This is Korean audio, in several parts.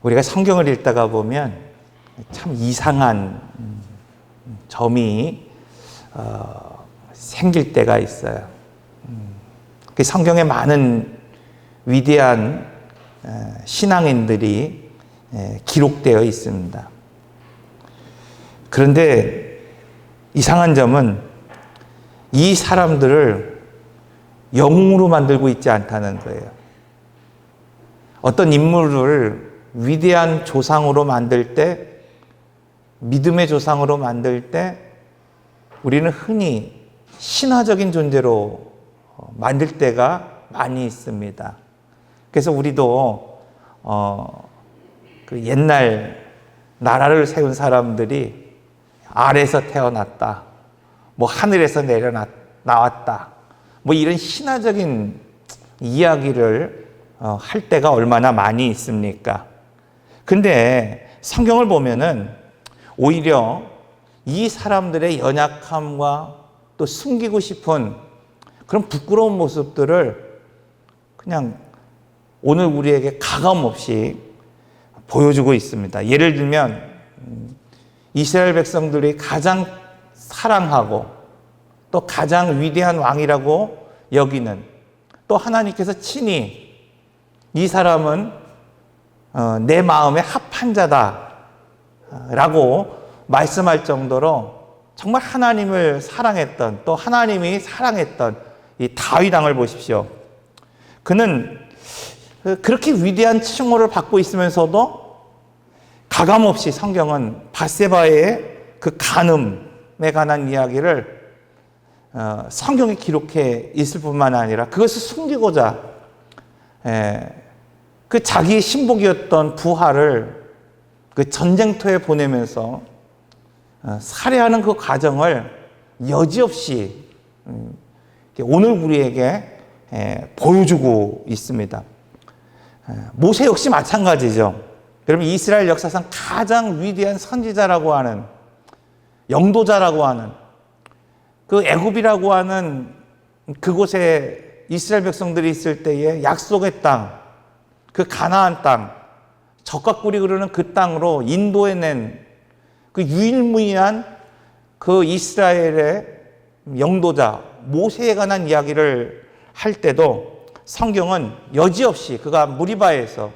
우리가 성경을 읽다가 보면 참 이상한 점이 생길 때가 있어요. 그 성경에 많은 위대한 신앙인들이 기록되어 있습니다. 그런데 이상한 점은 이 사람들을 영웅으로 만들고 있지 않다는 거예요. 어떤 인물을 위대한 조상으로 만들 때, 믿음의 조상으로 만들 때 우리는 흔히 신화적인 존재로 만들 때가 많이 있습니다. 그래서 우리도 그 옛날 나라를 세운 사람들이 알에서 태어났다, 뭐 하늘에서 나왔다, 뭐 이런 신화적인 이야기를 할 때가 얼마나 많이 있습니까? 근데 성경을 보면은 오히려 이 사람들의 연약함과 또 숨기고 싶은 그런 부끄러운 모습들을 그냥 오늘 우리에게 가감없이 보여주고 있습니다. 예를 들면 이스라엘 백성들이 가장 사랑하고 또 가장 위대한 왕이라고 여기는, 또 하나님께서 친히 이 사람은 내 마음에 합한 자다 라고 말씀할 정도로 정말 하나님을 사랑했던, 또 하나님이 사랑했던 이 다윗 왕을 보십시오. 그는 그렇게 위대한 칭호를 받고 있으면서도 가감없이 성경은 밧세바의 그 간음에 관한 이야기를 성경에 기록해 있을 뿐만 아니라 그것을 숨기고자 그 자기의 신복이었던 부하를 그 전쟁터에 보내면서 살해하는 그 과정을 여지없이 오늘 우리에게 보여주고 있습니다. 모세 역시 마찬가지죠. 그러면 이스라엘 역사상 가장 위대한 선지자라고 하는, 영도자라고 하는 그 애굽이라고 하는 그곳에 이스라엘 백성들이 있을 때에 약속의 땅, 그 가나안 땅, 젖과 꿀이 흐르는 그 땅으로 인도해낸 그 유일무이한 그 이스라엘의 영도자 모세에 관한 이야기를 할 때도 성경은 여지없이 그가 무리바에서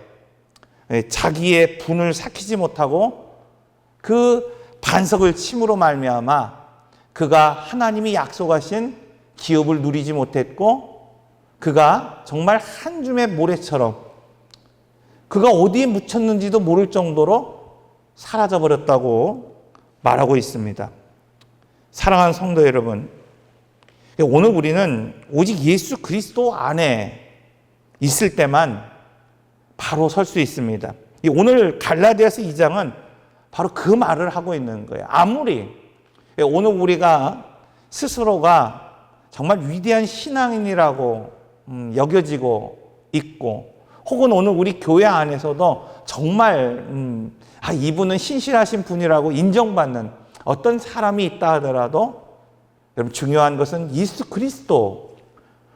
자기의 분을 삭히지 못하고 그 반석을 침으로 말미암아 그가 하나님이 약속하신 기업을 누리지 못했고, 그가 정말 한 줌의 모래처럼 그가 어디에 묻혔는지도 모를 정도로 사라져버렸다고 말하고 있습니다. 사랑하는 성도 여러분, 오늘 우리는 오직 예수 그리스도 안에 있을 때만 바로 설 수 있습니다. 오늘 갈라디아서 2장은 바로 그 말을 하고 있는 거예요. 아무리 오늘 우리가 스스로가 정말 위대한 신앙인이라고 여겨지고 있고, 혹은 오늘 우리 교회 안에서도 정말 이분은 신실하신 분이라고 인정받는 어떤 사람이 있다 하더라도, 여러분 중요한 것은 예수 그리스도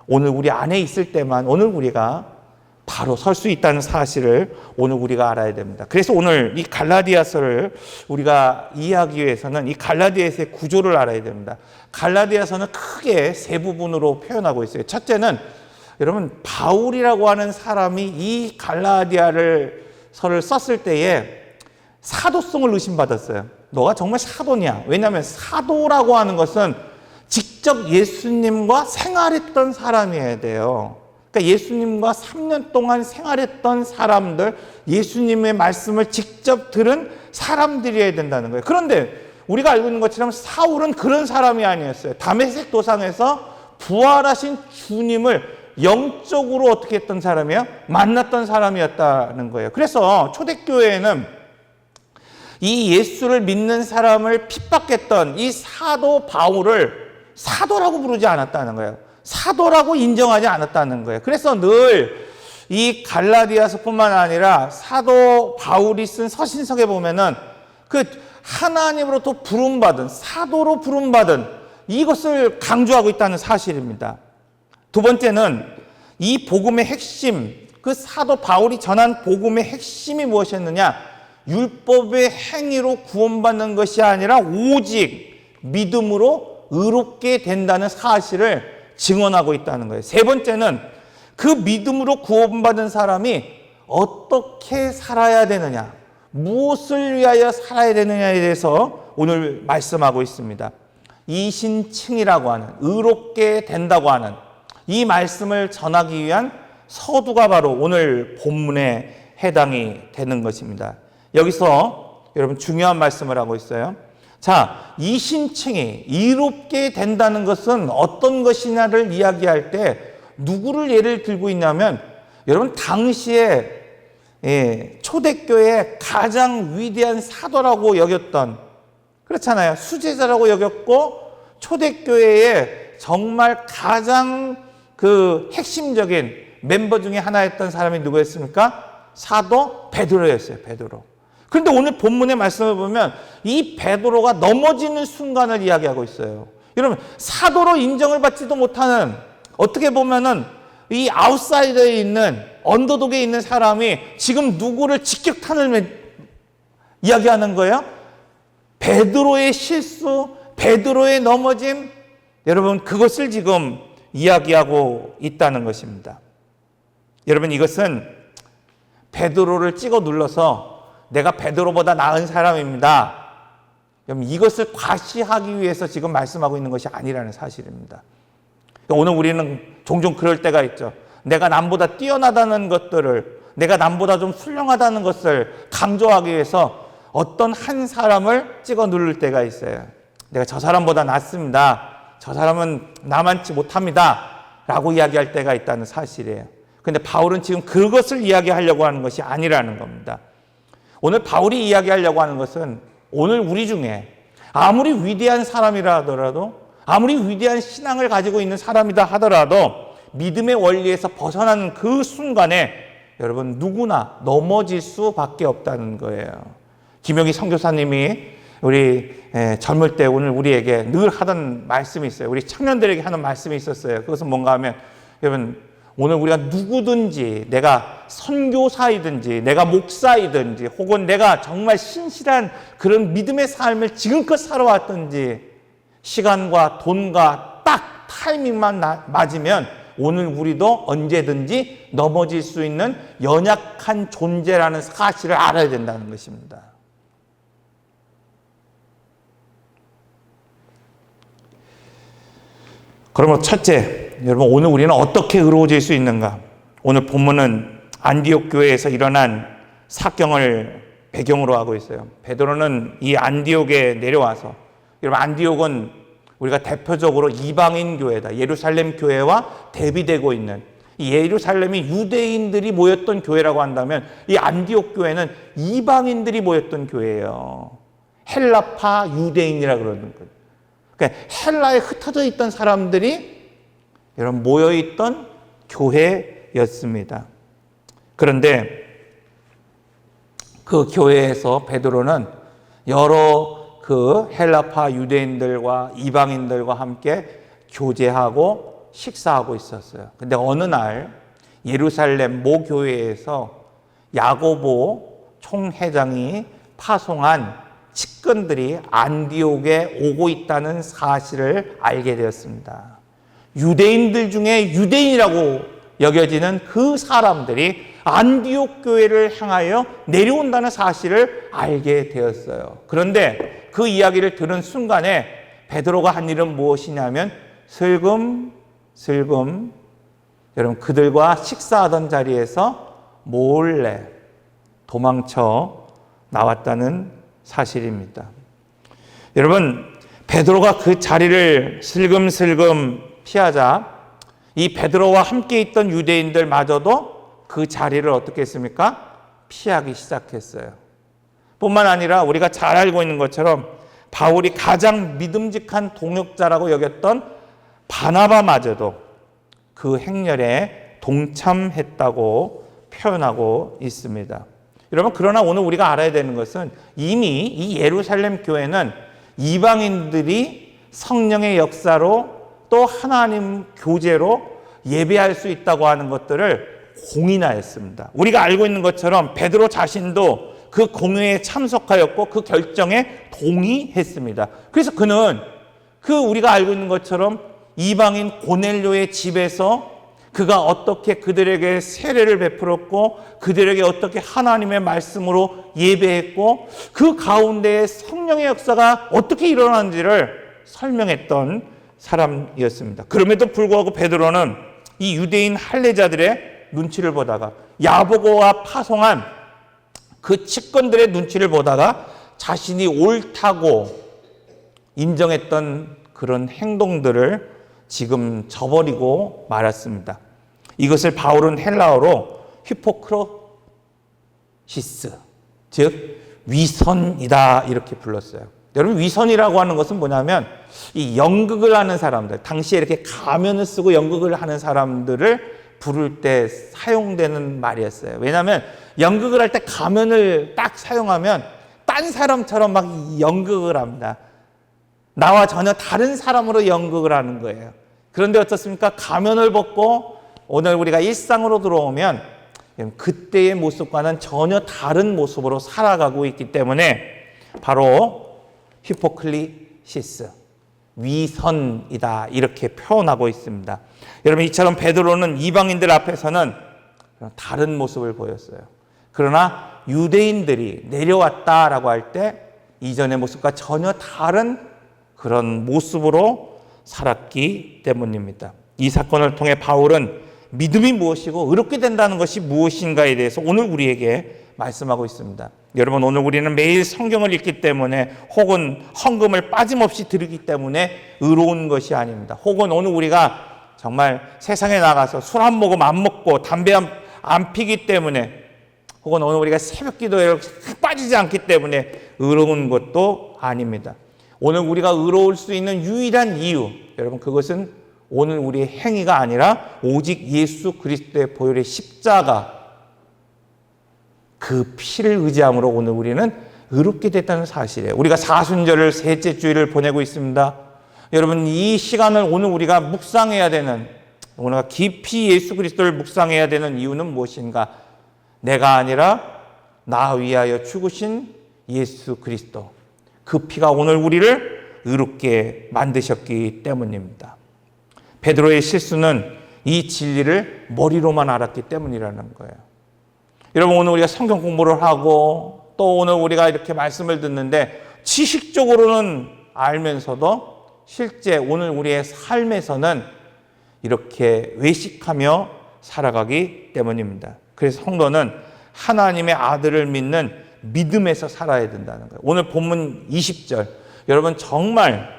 오늘 우리 안에 있을 때만 오늘 우리가 바로 설 수 있다는 사실을 오늘 우리가 알아야 됩니다. 그래서 오늘 이 갈라디아서를 우리가 이해하기 위해서는 이 갈라디아서의 구조를 알아야 됩니다. 갈라디아서는 크게 세 부분으로 표현하고 있어요. 첫째는 여러분 바울이라고 하는 사람이 이 갈라디아서를 썼을 때에 사도성을 의심받았어요. 너가 정말 사도냐? 왜냐하면 사도라고 하는 것은 직접 예수님과 생활했던 사람이어야 돼요. 그러니까 예수님과 3년 동안 생활했던 사람들, 예수님의 말씀을 직접 들은 사람들이어야 된다는 거예요. 그런데 우리가 알고 있는 것처럼 사울은 그런 사람이 아니었어요. 다메섹 도상에서 부활하신 주님을 영적으로 어떻게 했던 사람이에요? 만났던 사람이었다는 거예요. 그래서 초대교회에는 이 예수를 믿는 사람을 핍박했던 이 사도 바울을 사도라고 부르지 않았다는 거예요. 사도라고 인정하지 않았다는 거예요. 그래서 늘 이 갈라디아서뿐만 아니라 사도 바울이 쓴 서신서에 보면은 그 하나님으로부터 부름받은, 사도로 부름받은 이것을 강조하고 있다는 사실입니다. 두 번째는 이 복음의 핵심, 그 사도 바울이 전한 복음의 핵심이 무엇이었느냐? 율법의 행위로 구원받는 것이 아니라 오직 믿음으로 의롭게 된다는 사실을 증언하고 있다는 거예요. 세 번째는 그 믿음으로 구원받은 사람이 어떻게 살아야 되느냐, 무엇을 위하여 살아야 되느냐에 대해서 오늘 말씀하고 있습니다. 이신칭이라고 하는, 의롭게 된다고 하는 이 말씀을 전하기 위한 서두가 바로 오늘 본문에 해당이 되는 것입니다. 여기서 여러분 중요한 말씀을 하고 있어요. 자, 이신칭이 의롭게 된다는 것은 어떤 것이냐를 이야기할 때 누구를 예를 들고 있냐면, 여러분 당시에 초대교회의 가장 위대한 사도라고 여겼던, 그렇잖아요. 수제자라고 여겼고 초대교회의 정말 가장 그 핵심적인 멤버 중에 하나였던 사람이 누구였습니까? 사도 베드로였어요. 베드로. 그런데 오늘 본문의 말씀을 보면 이 베드로가 넘어지는 순간을 이야기하고 있어요. 여러분, 사도로 인정을 받지도 못하는, 어떻게 보면은 이 아웃사이더에 있는, 언더독에 있는 사람이 지금 누구를 직격탄을 이야기하는 거예요? 베드로의 실수, 베드로의 넘어짐, 여러분 그것을 지금 이야기하고 있다는 것입니다. 여러분, 이것은 베드로를 찍어 눌러서 내가 베드로보다 나은 사람입니다, 여러분 이것을 과시하기 위해서 지금 말씀하고 있는 것이 아니라는 사실입니다. 오늘 우리는 종종 그럴 때가 있죠. 내가 남보다 뛰어나다는 것들을, 내가 남보다 좀 훌륭하다는 것을 강조하기 위해서 어떤 한 사람을 찍어 누를 때가 있어요. 내가 저 사람보다 낫습니다, 저 사람은 나만치 못합니다 라고 이야기할 때가 있다는 사실이에요. 그런데 바울은 지금 그것을 이야기하려고 하는 것이 아니라는 겁니다. 오늘 바울이 이야기하려고 하는 것은 오늘 우리 중에 아무리 위대한 사람이라 하더라도, 아무리 위대한 신앙을 가지고 있는 사람이다 하더라도 믿음의 원리에서 벗어나는 그 순간에 여러분 누구나 넘어질 수밖에 없다는 거예요. 김영희 선교사님이 우리 젊을 때 오늘 우리에게 늘 하던 말씀이 있어요. 우리 청년들에게 하는 말씀이 있었어요. 그것은 뭔가 하면, 여러분 오늘 우리가 누구든지, 내가 선교사이든지 내가 목사이든지 혹은 내가 정말 신실한 그런 믿음의 삶을 지금껏 살아왔든지 시간과 돈과 딱 타이밍만 맞으면 오늘 우리도 언제든지 넘어질 수 있는 연약한 존재라는 사실을 알아야 된다는 것입니다. 그러면 첫째, 여러분 오늘 우리는 어떻게 의로워질 수 있는가? 오늘 본문은 안디옥 교회에서 일어난 사건을 배경으로 하고 있어요. 베드로는 이 안디옥에 내려와서, 여러분 안디옥은 우리가 대표적으로 이방인 교회다, 예루살렘 교회와 대비되고 있는, 이 예루살렘이 유대인들이 모였던 교회라고 한다면 이 안디옥 교회는 이방인들이 모였던 교회예요. 헬라파 유대인이라 그러는 거예요. 그러니까 헬라에 흩어져 있던 사람들이 여러분 모여있던 교회였습니다. 그런데 그 교회에서 베드로는 여러 그 헬라파 유대인들과 이방인들과 함께 교제하고 식사하고 있었어요. 근데 어느 날 예루살렘 모 교회에서 야고보 총회장이 파송한 측근들이 안디옥에 오고 있다는 사실을 알게 되었습니다. 유대인들 중에 유대인이라고 여겨지는 그 사람들이 안디옥 교회를 향하여 내려온다는 사실을 알게 되었어요. 그런데 그 이야기를 들은 순간에 베드로가 한 일은 무엇이냐면 슬금 여러분 그들과 식사하던 자리에서 몰래 도망쳐 나왔다는 사실입니다. 여러분, 베드로가 그 자리를 슬금슬금 피하자 이 베드로와 함께 있던 유대인들마저도 그 자리를 어떻게 했습니까? 피하기 시작했어요. 뿐만 아니라 우리가 잘 알고 있는 것처럼 바울이 가장 믿음직한 동역자라고 여겼던 바나바마저도 그 행렬에 동참했다고 표현하고 있습니다. 여러분, 그러나 오늘 우리가 알아야 되는 것은 이미 이 예루살렘 교회는 이방인들이 성령의 역사로 또 하나님 교제로 예배할 수 있다고 하는 것들을 공인하였습니다. 우리가 알고 있는 것처럼 베드로 자신도 그 공회에 참석하였고 그 결정에 동의했습니다. 그래서 그는 우리가 알고 있는 것처럼 이방인 고넬료의 집에서 그가 어떻게 그들에게 세례를 베풀었고 그들에게 어떻게 하나님의 말씀으로 예배했고 그 가운데에 성령의 역사가 어떻게 일어나는지를 설명했던 사람이었습니다. 그럼에도 불구하고 베드로는 이 유대인 할례자들의 눈치를 보다가 야고보와 파송한 그 측근들의 눈치를 보다가 자신이 옳다고 인정했던 그런 행동들을 지금 저버리고 말았습니다. 이것을 바울은 헬라어로 히포크로시스, 즉 위선이다 이렇게 불렀어요. 여러분, 위선이라고 하는 것은 뭐냐면 이 연극을 하는 사람들, 당시에 이렇게 가면을 쓰고 연극을 하는 사람들을 부를 때 사용되는 말이었어요. 왜냐하면 연극을 할 때 가면을 딱 사용하면 딴 사람처럼 막 연극을 합니다. 나와 전혀 다른 사람으로 연극을 하는 거예요. 그런데 어떻습니까? 가면을 벗고 오늘 우리가 일상으로 들어오면 그때의 모습과는 전혀 다른 모습으로 살아가고 있기 때문에 바로 히포클리시스, 위선이다 이렇게 표현하고 있습니다. 여러분, 이처럼 베드로는 이방인들 앞에서는 다른 모습을 보였어요. 그러나 유대인들이 내려왔다라고 할 때 이전의 모습과 전혀 다른 그런 모습으로 살았기 때문입니다. 이 사건을 통해 바울은 믿음이 무엇이고 의롭게 된다는 것이 무엇인가에 대해서 오늘 우리에게 말씀하고 있습니다. 여러분, 오늘 우리는 매일 성경을 읽기 때문에 혹은 헌금을 빠짐없이 드리기 때문에 의로운 것이 아닙니다. 혹은 오늘 우리가 정말 세상에 나가서 술 한 모금 안 먹고 담배 안 피기 때문에 혹은 오늘 우리가 새벽 기도에 빠지지 않기 때문에 의로운 것도 아닙니다. 오늘 우리가 의로울 수 있는 유일한 이유, 여러분, 그것은 오늘 우리의 행위가 아니라 오직 예수 그리스도의 보혈의 십자가, 그 피를 의지함으로 오늘 우리는 의롭게 됐다는 사실이에요. 우리가 사순절을 셋째 주일을 보내고 있습니다. 여러분, 이 시간을 오늘 우리가 묵상해야 되는, 우리가 깊이 예수 그리스도를 묵상해야 되는 이유는 무엇인가? 내가 아니라 나 위하여 죽으신 예수 그리스도, 그 피가 오늘 우리를 의롭게 만드셨기 때문입니다. 베드로의 실수는 이 진리를 머리로만 알았기 때문이라는 거예요. 여러분, 오늘 우리가 성경 공부를 하고 또 오늘 우리가 이렇게 말씀을 듣는데 지식적으로는 알면서도 실제 오늘 우리의 삶에서는 이렇게 외식하며 살아가기 때문입니다. 그래서 성도는 하나님의 아들을 믿는 믿음에서 살아야 된다는 거예요. 오늘 본문 20절, 여러분 정말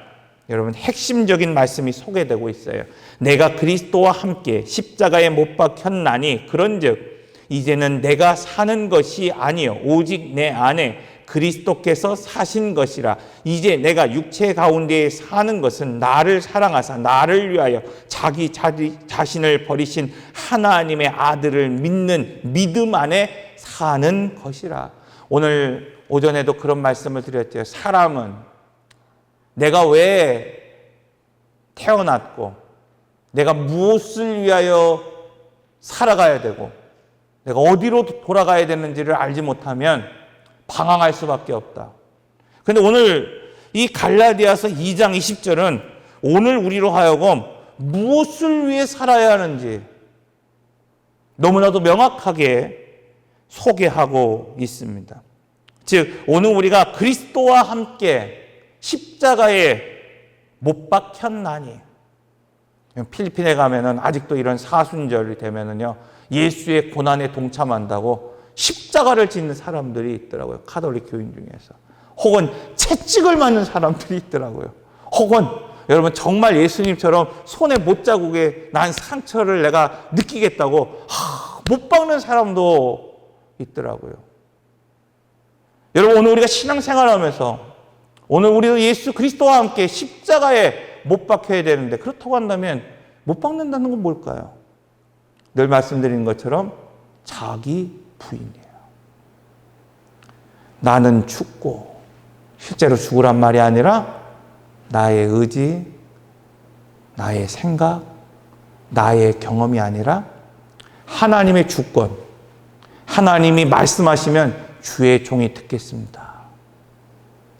핵심적인 말씀이 소개되고 있어요. 내가 그리스도와 함께 십자가에 못 박혔나니 그런즉 이제는 내가 사는 것이 아니요 오직 내 안에 그리스도께서 사신 것이라. 이제 내가 육체 가운데 사는 것은 나를 사랑하사 나를 위하여 자기 자신을 버리신 하나님의 아들을 믿는 믿음 안에 사는 것이라. 오늘 오전에도 그런 말씀을 드렸죠. 사람은 내가 왜 태어났고 내가 무엇을 위하여 살아가야 되고 내가 어디로 돌아가야 되는지를 알지 못하면 방황할 수밖에 없다. 그런데 오늘 이 갈라디아서 2장 20절은 오늘 우리로 하여금 무엇을 위해 살아야 하는지 너무나도 명확하게 소개하고 있습니다. 즉 오늘 우리가 그리스도와 함께 십자가에 못 박혔나니, 필리핀에 가면은 아직도 이런 사순절이 되면은요 예수의 고난에 동참한다고 십자가를 짓는 사람들이 있더라고요. 카톨릭 교인 중에서. 혹은 채찍을 맞는 사람들이 있더라고요. 혹은 여러분 정말 예수님처럼 손에 못자국에 난 상처를 내가 느끼겠다고 못 박는 사람도 있더라고요. 여러분 오늘 우리가 신앙생활하면서 오늘 우리도 예수 그리스도와 함께 십자가에 못 박혀야 되는데 그렇다고 한다면 못 박는다는 건 뭘까요? 늘 말씀드린 것처럼 자기 부인이에요. 나는 죽고 실제로 죽으란 말이 아니라 나의 의지, 나의 생각, 나의 경험이 아니라 하나님의 주권, 하나님이 말씀하시면 주의 종이 듣겠습니다.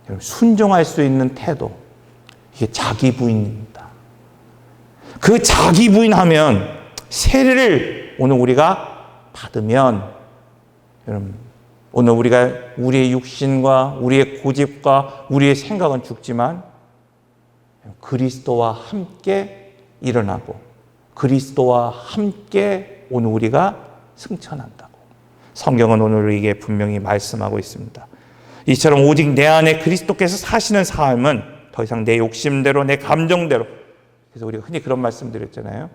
여러분, 순종할 수 있는 태도, 이게 자기 부인입니다. 그 자기 부인하면 세례를 오늘 우리가 받으면, 여러분, 오늘 우리가 우리의 육신과 우리의 고집과 우리의 생각은 죽지만 그리스도와 함께 일어나고 그리스도와 함께 오늘 우리가 승천한다고 성경은 오늘 우리에게 분명히 말씀하고 있습니다. 이처럼 오직 내 안에 그리스도께서 사시는 삶은 더 이상 내 욕심대로 내 감정대로, 그래서 우리가 흔히 그런 말씀 드렸잖아요.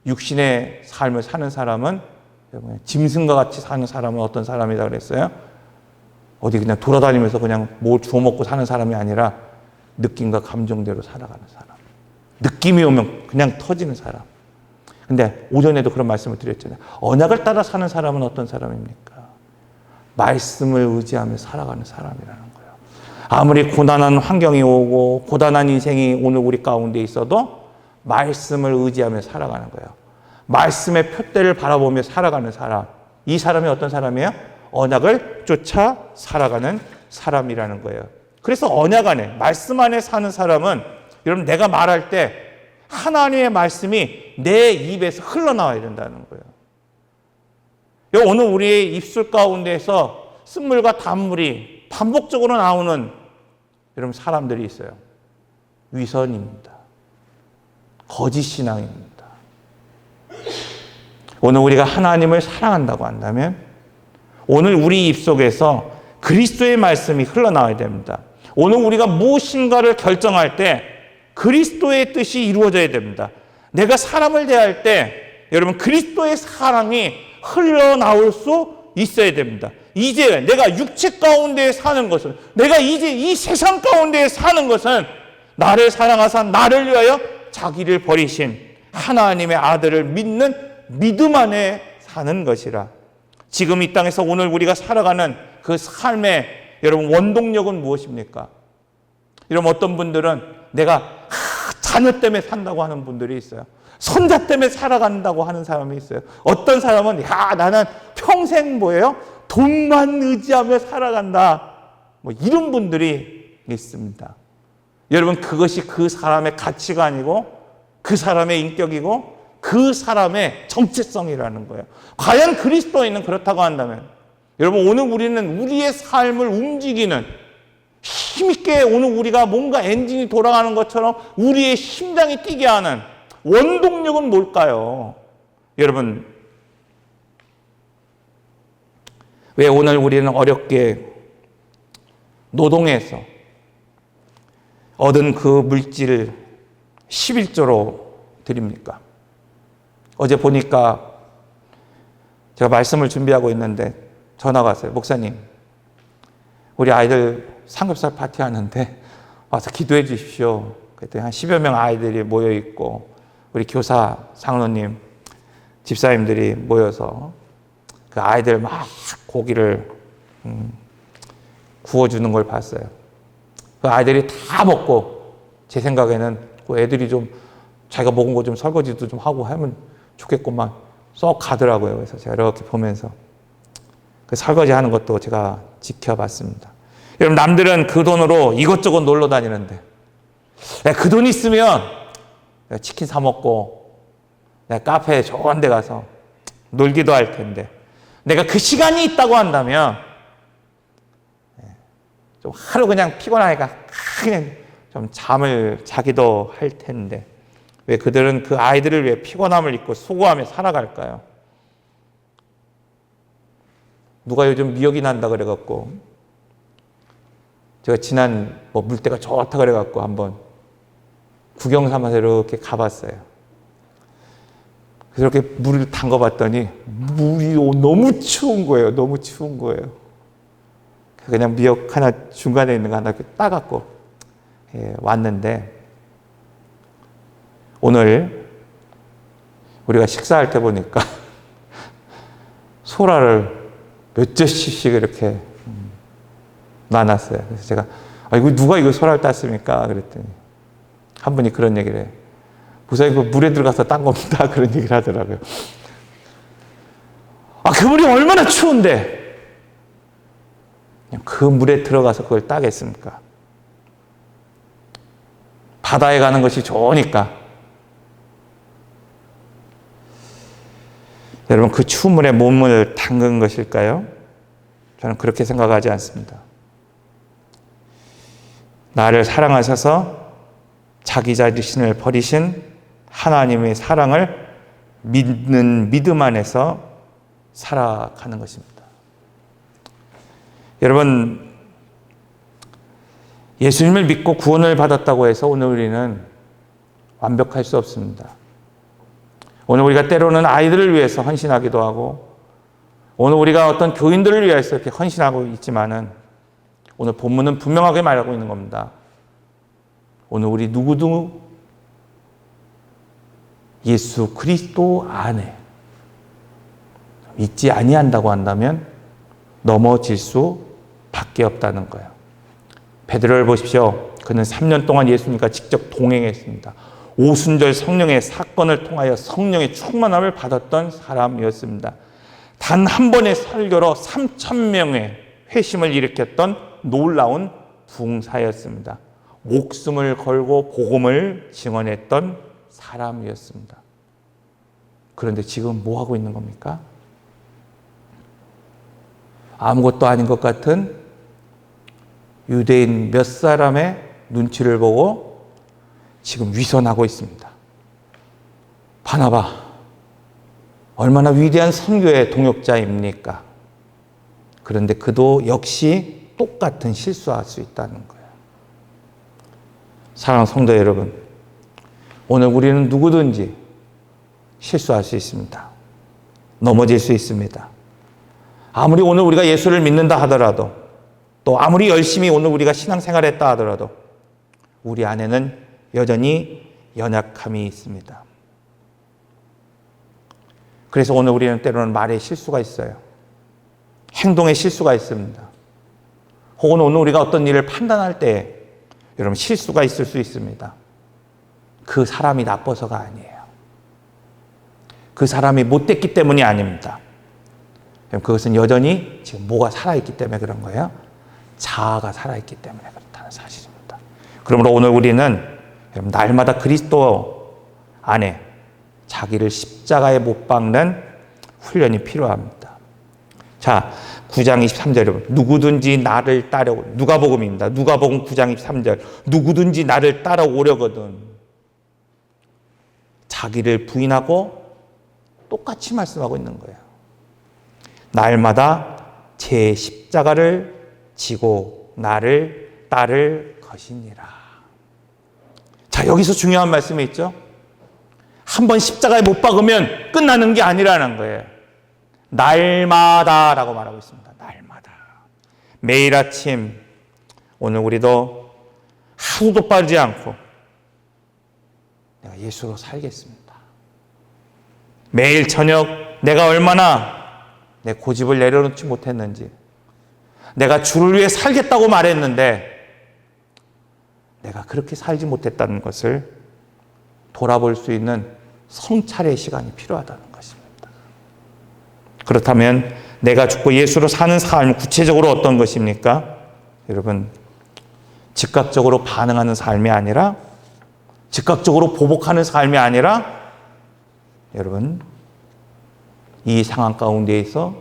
육신의 삶을 사는 사람은, 짐승과 같이 사는 사람은 어떤 사람이다 그랬어요? 어디 그냥 돌아다니면서 그냥 뭘 주워 먹고 사는 사람이 아니라 느낌과 감정대로 살아가는 사람. 느낌이 오면 그냥 터지는 사람. 근데 오전에도 그런 말씀을 드렸잖아요. 언약을 따라 사는 사람은 어떤 사람입니까? 말씀을 의지하며 살아가는 사람이라는 거예요. 아무리 고단한 환경이 오고 고단한 인생이 오늘 우리 가운데 있어도 말씀을 의지하며 살아가는 거예요. 말씀의 표대를 바라보며 살아가는 사람. 이 사람이 어떤 사람이에요? 언약을 쫓아 살아가는 사람이라는 거예요. 그래서 언약 안에, 말씀 안에 사는 사람은, 여러분, 내가 말할 때 하나님의 말씀이 내 입에서 흘러나와야 된다는 거예요. 오늘 우리의 입술 가운데에서 쓴물과 단물이 반복적으로 나오는, 여러분, 사람들이 있어요. 위선입니다. 거짓 신앙입니다. 오늘 우리가 하나님을 사랑한다고 한다면 오늘 우리 입속에서 그리스도의 말씀이 흘러나와야 됩니다. 오늘 우리가 무엇인가를 결정할 때 그리스도의 뜻이 이루어져야 됩니다. 내가 사람을 대할 때 여러분 그리스도의 사랑이 흘러나올 수 있어야 됩니다. 이제 내가 육체 가운데 사는 것은, 내가 이제 이 세상 가운데 사는 것은 나를 사랑하사 나를 위하여 자기를 버리신 하나님의 아들을 믿는 믿음 안에 사는 것이라. 지금 이 땅에서 오늘 우리가 살아가는 그 삶의 여러분 원동력은 무엇입니까? 여러분, 어떤 분들은 내가 자녀 때문에 산다고 하는 분들이 있어요. 손자 때문에 살아간다고 하는 사람이 있어요. 어떤 사람은 나는 평생 뭐예요? 돈만 의지하며 살아간다. 뭐 이런 분들이 있습니다. 여러분, 그것이 그 사람의 가치가 아니고 그 사람의 인격이고 그 사람의 정체성이라는 거예요. 과연 그리스도인은 그렇다고 한다면, 여러분, 오늘 우리는 우리의 삶을 움직이는 힘있게 오늘 우리가 뭔가 엔진이 돌아가는 것처럼 우리의 심장이 뛰게 하는 원동력은 뭘까요? 여러분, 왜 오늘 우리는 어렵게 노동해서 얻은 그 물질을 11조로 드립니까? 어제 보니까 제가 말씀을 준비하고 있는데 전화가 왔어요. 목사님, 우리 아이들 삼겹살 파티 하는데 와서 기도해 주십시오. 그랬더니 한 10여 명 아이들이 모여 있고 우리 교사, 장로님, 집사님들이 모여서 그 아이들 막 고기를 구워주는 걸 봤어요. 그 아이들이 다 먹고, 제 생각에는 그 애들이 좀 자기가 먹은 거 좀 설거지도 좀 하고 하면 좋겠구만 쏙 가더라고요. 그래서 제가 이렇게 보면서 그 설거지 하는 것도 제가 지켜봤습니다. 여러분, 남들은 그 돈으로 이것저것 놀러 다니는데 그 돈 있으면 내가 치킨 사 먹고 내가 카페에 좋은 데 가서 놀기도 할 텐데, 내가 그 시간이 있다고 한다면 좀 하루 그냥 피곤하니까 그냥 좀 잠을 자기도 할 텐데, 왜 그들은 그 아이들을 위해 피곤함을 잊고 수고하며 살아갈까요? 누가 요즘 미역이 난다 그래갖고, 제가 지난 물때가 좋다 그래갖고 한번 구경 삼아서 이렇게 가봤어요. 그래서 이렇게 물을 담가봤더니 물이 너무 추운 거예요. 너무 추운 거예요. 그냥 미역 하나 중간에 있는 거 하나 따갖고 왔는데, 오늘 우리가 식사할 때 보니까 소라를 몇 접시씩 이렇게 나눴어요. 그래서 제가 이거 누가 이거 소라를 땄습니까? 그랬더니 한 분이 그런 얘기를 해요. 목사님, 그 물에 들어가서 딴 겁니다. 그런 얘기를 하더라고요. 그 물이 얼마나 추운데 그 물에 들어가서 그걸 따겠습니까? 바다에 가는 것이 좋으니까. 여러분, 그 추운 물에 몸을 담근 것일까요? 저는 그렇게 생각하지 않습니다. 나를 사랑하셔서 자기 자신을 버리신 하나님의 사랑을 믿는 믿음 안에서 살아가는 것입니다. 여러분, 예수님을 믿고 구원을 받았다고 해서 오늘 우리는 완벽할 수 없습니다. 오늘 우리가 때로는 아이들을 위해서 헌신하기도 하고, 오늘 우리가 어떤 교인들을 위해서 이렇게 헌신하고 있지만은, 오늘 본문은 분명하게 말하고 있는 겁니다. 오늘 우리 누구도 예수 그리스도 안에 믿지 아니한다고 한다면 넘어질 수밖에 없다는 거예요. 베드로를 보십시오. 그는 3년 동안 예수님과 직접 동행했습니다. 오순절 성령의 사건을 통하여 성령의 충만함을 받았던 사람이었습니다. 단 한 번의 설교로 3,000명의 회심을 일으켰던 놀라운 부흥사였습니다. 목숨을 걸고 복음을 증언했던 사람이었습니다. 그런데 지금 뭐 하고 있는 겁니까? 아무것도 아닌 것 같은 유대인 몇 사람의 눈치를 보고 지금 위선하고 있습니다. 바나바, 얼마나 위대한 선교의 동역자입니까? 그런데 그도 역시 똑같은 실수할 수 있다는 거예요. 사랑하는 성도 여러분, 오늘 우리는 누구든지 실수할 수 있습니다. 넘어질 수 있습니다. 아무리 오늘 우리가 예수를 믿는다 하더라도, 또 아무리 열심히 오늘 우리가 신앙생활을 했다 하더라도 우리 안에는 여전히 연약함이 있습니다. 그래서 오늘 우리는 때로는 말에 실수가 있어요. 행동에 실수가 있습니다. 혹은 오늘 우리가 어떤 일을 판단할 때 여러분 실수가 있을 수 있습니다. 그 사람이 나빠서가 아니에요. 그 사람이 못됐기 때문이 아닙니다. 그것은 여전히 지금 뭐가 살아있기 때문에 그런 거예요? 자아가 살아있기 때문에 그렇다는 사실입니다. 그러므로 오늘 우리는 날마다 그리스도 안에 자기를 십자가에 못 박는 훈련이 필요합니다. 자, 9장 23절 누구든지 나를 따르고, 누가복음입니다. 누가복음 9장 23절 누구든지 나를 따라오려거든 자기를 부인하고 똑같이 말씀하고 있는 거예요. 날마다 제 십자가를 지고 나를 따를 것이니라. 자, 여기서 중요한 말씀이 있죠. 한번 십자가에 못 박으면 끝나는 게 아니라는 거예요. 날마다라고 말하고 있습니다. 날마다. 매일 아침 오늘 우리도 하루도 빠지지 않고 내가 예수로 살겠습니다. 매일 저녁 내가 얼마나 내 고집을 내려놓지 못했는지, 내가 주를 위해 살겠다고 말했는데 내가 그렇게 살지 못했다는 것을 돌아볼 수 있는 성찰의 시간이 필요하다는 것입니다. 그렇다면 내가 죽고 예수로 사는 삶은 구체적으로 어떤 것입니까? 여러분, 즉각적으로 반응하는 삶이 아니라, 즉각적으로 보복하는 삶이 아니라, 여러분, 이 상황 가운데에서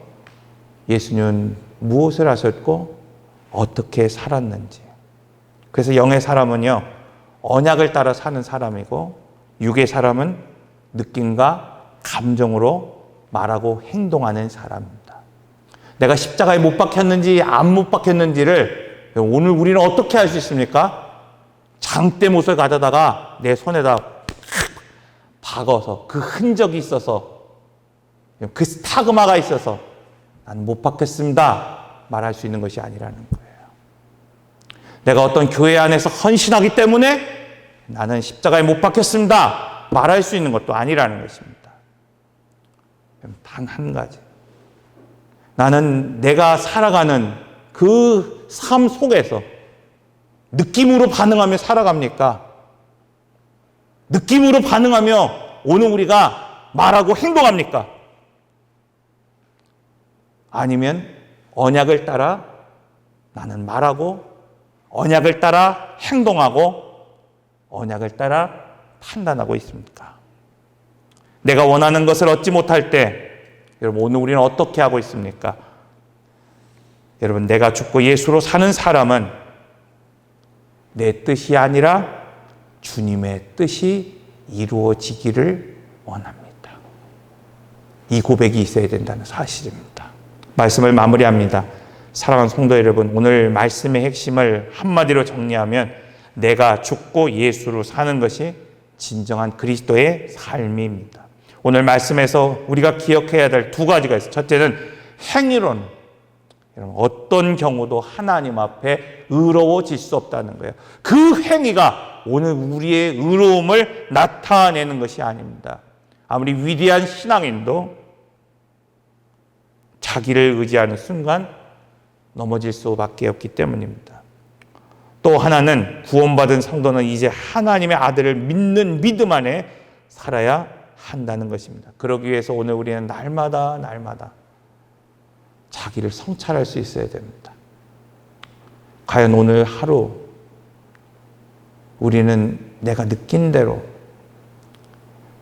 예수님은 무엇을 하셨고 어떻게 살았는지. 그래서 영의 사람은요, 언약을 따라 사는 사람이고, 육의 사람은 느낌과 감정으로 말하고 행동하는 사람입니다. 내가 십자가에 못 박혔는지 안 못 박혔는지를 오늘 우리는 어떻게 할 수 있습니까? 장대못을 가져다가 내 손에다 박아서 그 흔적이 있어서, 그 스타그마가 있어서 난 못 박혔습니다 말할 수 있는 것이 아니라는 거예요. 내가 어떤 교회 안에서 헌신하기 때문에 나는 십자가에 못 박혔습니다 말할 수 있는 것도 아니라는 것입니다. 단 한 가지, 나는 내가 살아가는 그 삶 속에서 느낌으로 반응하며 살아갑니까? 느낌으로 반응하며 오늘 우리가 말하고 행동합니까? 아니면 언약을 따라 나는 말하고 언약을 따라 행동하고 언약을 따라 판단하고 있습니까? 내가 원하는 것을 얻지 못할 때 여러분 오늘 우리는 어떻게 하고 있습니까? 여러분 내가 죽고 예수로 사는 사람은 내 뜻이 아니라 주님의 뜻이 이루어지기를 원합니다. 이 고백이 있어야 된다는 사실입니다. 말씀을 마무리합니다. 사랑하는 성도 여러분, 오늘 말씀의 핵심을 한마디로 정리하면 내가 죽고 예수로 사는 것이 진정한 그리스도의 삶입니다. 오늘 말씀에서 우리가 기억해야 될 두 가지가 있어요. 첫째는 행위론. 여러분, 어떤 경우도 하나님 앞에 의로워질 수 없다는 거예요. 그 행위가 오늘 우리의 의로움을 나타내는 것이 아닙니다. 아무리 위대한 신앙인도 자기를 의지하는 순간 넘어질 수밖에 없기 때문입니다. 또 하나는 구원받은 성도는 이제 하나님의 아들을 믿는 믿음 안에 살아야 한다는 것입니다. 그러기 위해서 오늘 우리는 날마다 자기를 성찰할 수 있어야 됩니다. 과연 오늘 하루 우리는 내가 느낀 대로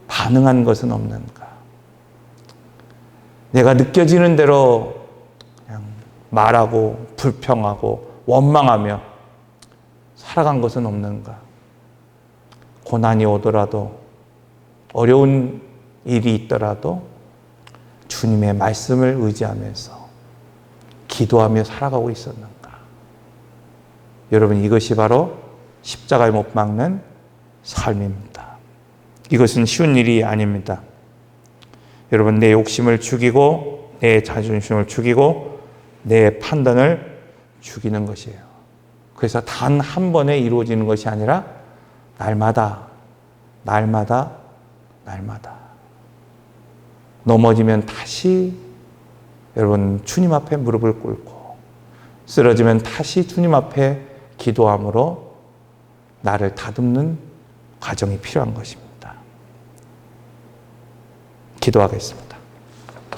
반응한 것은 없는가? 내가 느껴지는 대로 그냥 말하고 불평하고 원망하며 살아간 것은 없는가? 고난이 오더라도 어려운 일이 있더라도 주님의 말씀을 의지하면서 기도하며 살아가고 있었는가? 여러분, 이것이 바로 십자가에 못 박는 삶입니다. 이것은 쉬운 일이 아닙니다. 여러분, 내 욕심을 죽이고 내 자존심을 죽이고 내 판단을 죽이는 것이에요. 그래서 단 한 번에 이루어지는 것이 아니라 날마다 넘어지면 다시 여러분 주님 앞에 무릎을 꿇고 쓰러지면 다시 주님 앞에 기도함으로 나를 다듬는 과정이 필요한 것입니다. 기도하겠습니다.